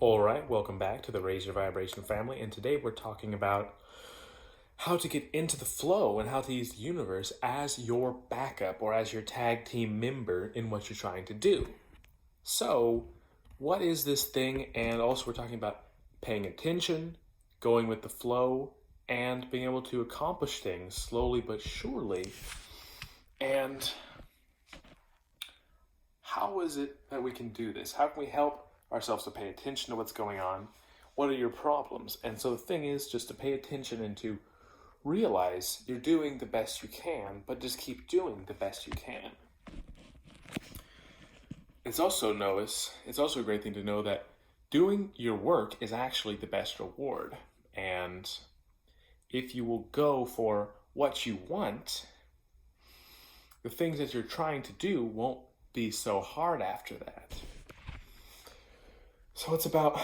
All right, welcome back to the Raise Your Vibration family, and today we're talking about how to get into the flow and how to use the universe as your backup or as your tag team member in what you're trying to do. So, what is this thing? And also, we're talking about paying attention, going with the flow, and being able to accomplish things slowly but surely. And how is it that we can do this? How can we help ourselves to pay attention to what's going on? What are your problems? And so the thing is just to pay attention and to realize you're doing the best you can, but just keep doing the best you can. It's also a great thing to know that doing your work is actually the best reward. And if you will go for what you want, the things that you're trying to do won't be so hard after that. So it's about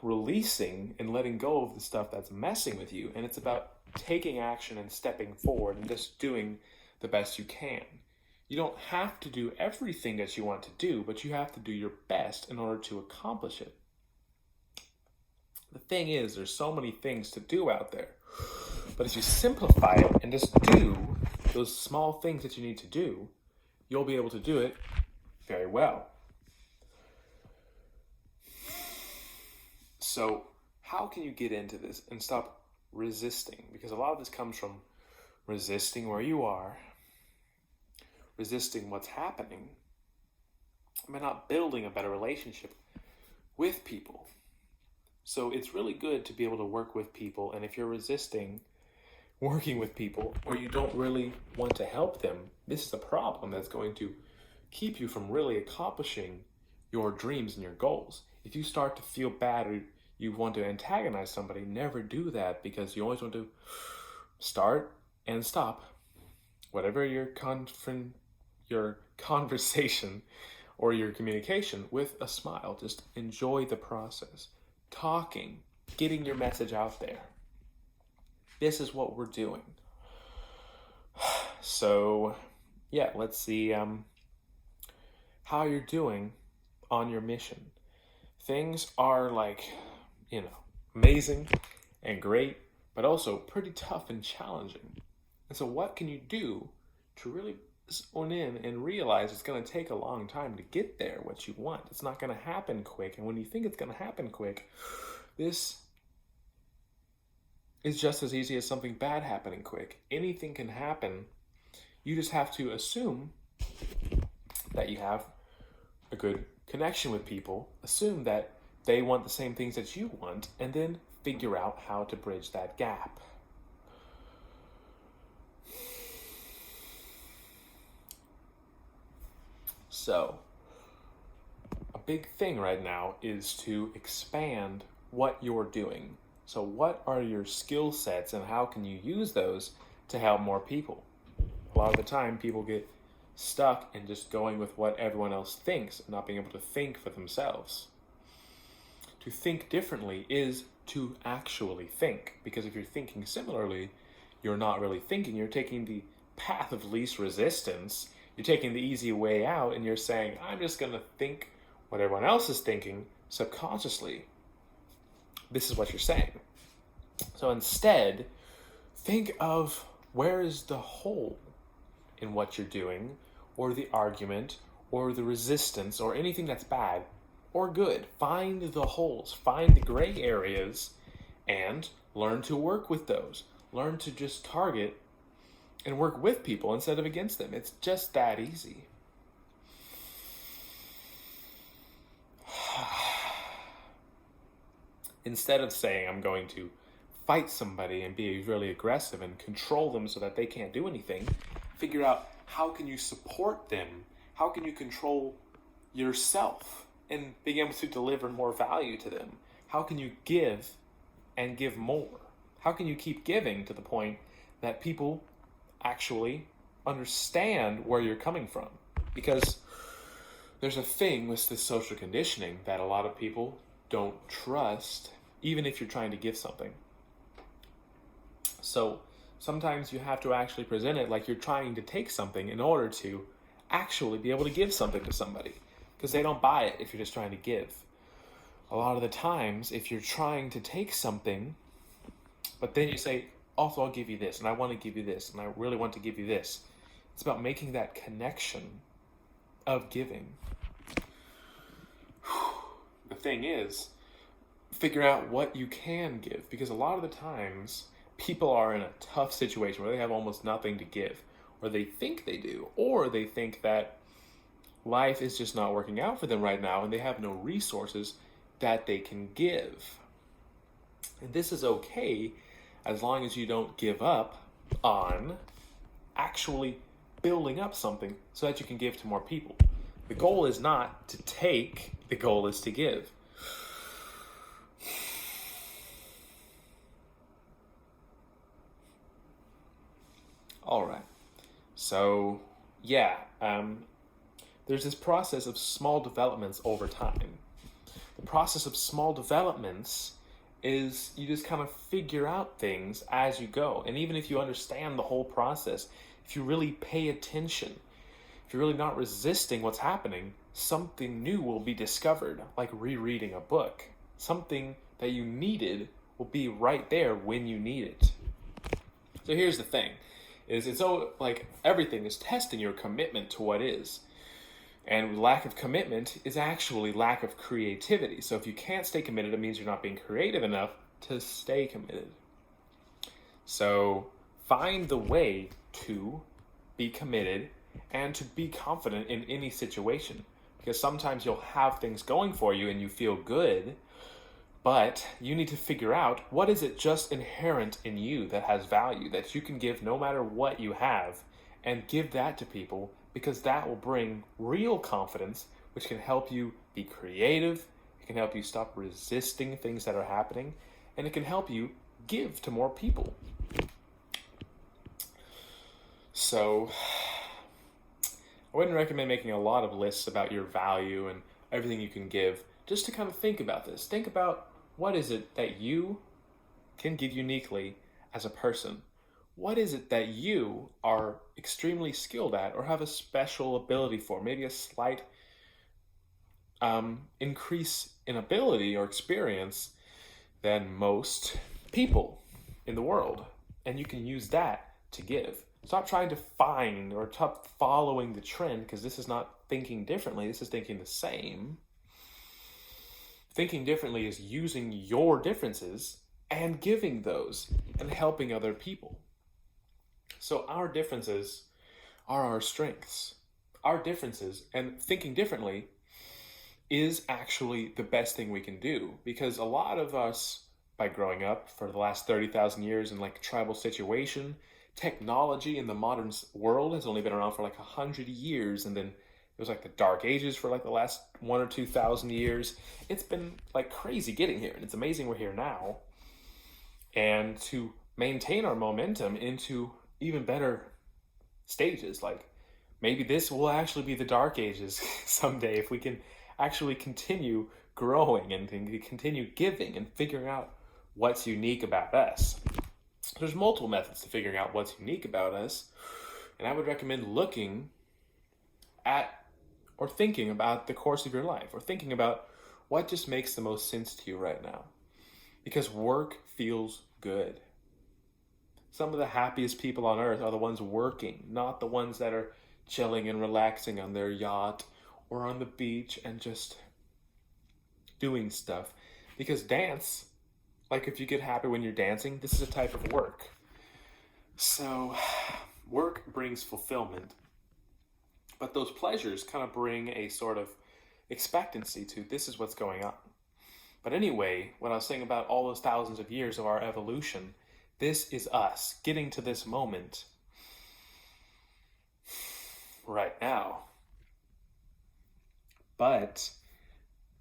releasing and letting go of the stuff that's messing with you, and it's about taking action and stepping forward and just doing the best you can. You don't have to do everything that you want to do, but you have to do your best in order to accomplish it. The thing is, there's so many things to do out there, but if you simplify it and just do those small things that you need to do, you'll be able to do it very well. So how can you get into this and stop resisting? Because a lot of this comes from resisting where you are, resisting what's happening, by not building a better relationship with people. So it's really good to be able to work with people. And if you're resisting working with people or you don't really want to help them, this is a problem that's going to keep you from really accomplishing your dreams and your goals. If you start to feel bad or you want to antagonize somebody, never do that, because you always want to start and stop whatever your conversation or your communication with a smile. Just enjoy the process. Talking, getting your message out there. This is what we're doing. So, yeah, let's see how you're doing on your mission. Things are amazing and great, but also pretty tough and challenging. And so what can you do to really zone in and realize it's going to take a long time to get there, what you want? It's not going to happen quick. And when you think it's going to happen quick, this is just as easy as something bad happening quick. Anything can happen. You just have to assume that you have a good connection with people, assume that they want the same things that you want, and then figure out how to bridge that gap. So, a big thing right now is to expand what you're doing. So what are your skill sets and how can you use those to help more people? A lot of the time people get stuck in just going with what everyone else thinks and not being able to think for themselves. To think differently is to actually think, because if you're thinking similarly, you're not really thinking. You're taking the path of least resistance. You're taking the easy way out and you're saying, I'm just going to think what everyone else is thinking subconsciously. This is what you're saying. So instead, think of where is the hole in what you're doing, or the argument, or the resistance, or anything that's bad or good. Find the holes, find the gray areas, and learn to work with those. Learn to just target and work with people instead of against them. It's just that easy. Instead of saying, I'm going to fight somebody and be really aggressive and control them so that they can't do anything, figure out how can you support them? How can you control yourself and being able to deliver more value to them? How can you give and give more? How can you keep giving to the point that people actually understand where you're coming from? Because there's a thing with this social conditioning that a lot of people don't trust, even if you're trying to give something. So sometimes you have to actually present it like you're trying to take something in order to actually be able to give something to somebody, because they don't buy it if you're just trying to give. A lot of the times, if you're trying to take something, but then you say, also, I'll give you this, and I want to give you this, and I really want to give you this. It's about making that connection of giving. The thing is, figure out what you can give, because a lot of the times people are in a tough situation where they have almost nothing to give, or they think they do, or they think that life is just not working out for them right now and they have no resources that they can give. And this is okay as long as you don't give up on actually building up something so that you can give to more people. The goal is not to take, the goal is to give. All right. So, yeah, there's this process of small developments over time. The process of small developments is you just kind of figure out things as you go. And even if you understand the whole process, if you really pay attention, if you're really not resisting what's happening, something new will be discovered, like rereading a book. Something that you needed will be right there when you need it. So here's the thing, is it's so like everything is testing your commitment to what is. And lack of commitment is actually lack of creativity. So if you can't stay committed, it means you're not being creative enough to stay committed. So find the way to be committed and to be confident in any situation. Because sometimes you'll have things going for you and you feel good, but you need to figure out what is it just inherent in you that has value, that you can give no matter what you have, and give that to people, because that will bring real confidence, which can help you be creative, it can help you stop resisting things that are happening, and it can help you give to more people. So, I wouldn't recommend making a lot of lists about your value and everything you can give, just to kind of think about this. Think about what is it that you can give uniquely as a person. What is it that you are extremely skilled at or have a special ability for? Maybe a slight increase in ability or experience than most people in the world. And you can use that to give. Stop trying to find or stop following the trend, because this is not thinking differently. This is thinking the same. Thinking differently is using your differences and giving those and helping other people. So our differences are our strengths. Our differences and thinking differently is actually the best thing we can do, because a lot of us, by growing up for the last 30,000 years in like a tribal situation, technology in the modern world has only been around for like 100 years, and then it was like the Dark Ages for like the last 1 or 2,000 years. It's been like crazy getting here, and it's amazing we're here now. And to maintain our momentum into even better stages, like maybe this will actually be the Dark Ages someday, if we can actually continue growing and continue giving and figuring out what's unique about us. There's multiple methods to figuring out what's unique about us, and I would recommend looking at or thinking about the course of your life, or thinking about what just makes the most sense to you right now. Because work feels good. Some of the happiest people on earth are the ones working, not the ones that are chilling and relaxing on their yacht or on the beach and just doing stuff. Because dance, like if you get happy when you're dancing, this is a type of work. So work brings fulfillment, but those pleasures kind of bring a sort of expectancy to this is what's going on. But anyway, what I was saying about all those thousands of years of our evolution, this is us getting to this moment right now. But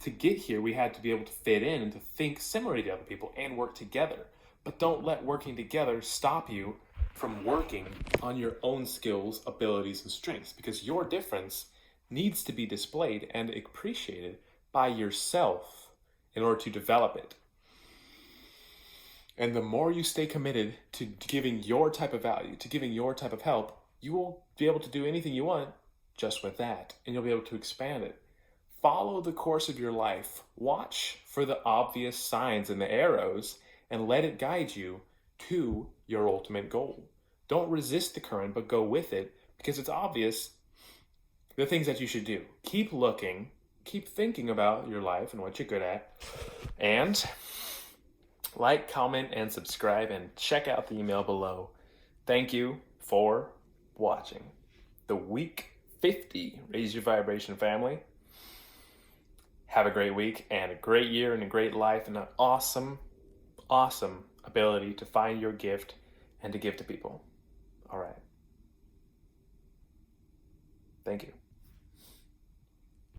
to get here, we had to be able to fit in and to think similarly to other people and work together. But don't let working together stop you from working on your own skills, abilities, and strengths, because your difference needs to be displayed and appreciated by yourself in order to develop it. And the more you stay committed to giving your type of value, to giving your type of help, you will be able to do anything you want just with that, and you'll be able to expand it Follow the course of your life. Watch for the obvious signs and the arrows and let it guide you to your ultimate goal. Don't resist the current, but go with it because it's obvious the things that you should do. Keep looking, keep thinking about your life and what you're good at, and like, comment, and subscribe, and check out the email below. Thank you for watching the week 50 Raise Your Vibration family. Have a great week and a great year and a great life and an awesome, awesome ability to find your gift and to give to people. All right. Thank you.